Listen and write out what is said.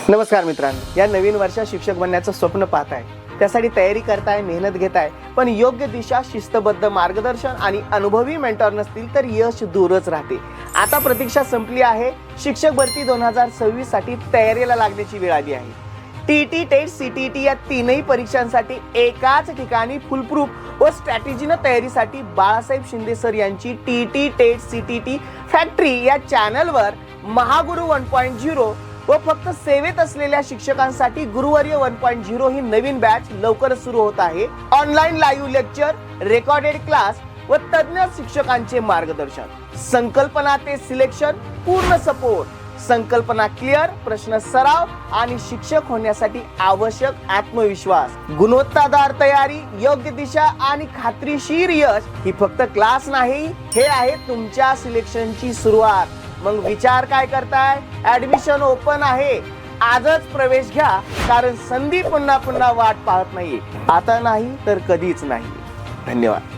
नमस्कार मित्रांनो, या नवीन वर्षात शिक्षक बनण्याचं स्वप्न पाहताय, त्यासाठी तयारी करताय, मेहनत घेताय, पण योग्य दिशा, शिस्तबद्ध मार्गदर्शन आणि अनुभवी मेंटॉर नसतील तर यश दूरच राहते। आता प्रतीक्षा संपली आहे। शिक्षक भरती 2026 साठी तयारीला लागण्याची वेळ आली आहे। टीटी, टेट, सीटीटी या तीनही परीक्षांसाठी एकाच ठिकाणी फुलप्रूफ व स्ट्रॅटेजीने तयारीसाठी बाळासाहेब शिंदे सर यांची टीटी, टेट, सीटीटी फॅक्टरी या चॅनलवर महागुरु 1.0 व फक्त सेवेत असलेल्या शिक्षकांसाठी गुरुवर्य 1.0 ही नवीन बॅच लवकरच सुरू होत आहे। Online live lecture, recorded class व तज्ञ शिक्षकांचे मार्गदर्शन, संकल्पना ते सिलेक्शन, पूर्ण सपोर्ट, संकल्पना क्लिअर, प्रश्न सराव आणि शिक्षक होण्यासाठी आवश्यक आत्मविश्वास, गुणवत्तादार तयारी, योग्य दिशा आणि खात्रीशीर यश ही फक्त क्लास नाही, हे आहे तुमच्या सिलेक्शनची सुरुवात। मग विचार काय करताय? ऍडमिशन ओपन आहे, आजच प्रवेश घ्या, कारण संधी पुन्हा पुन्हा वाट पाहत नाही। आता नाही तर कधीच नाही। धन्यवाद।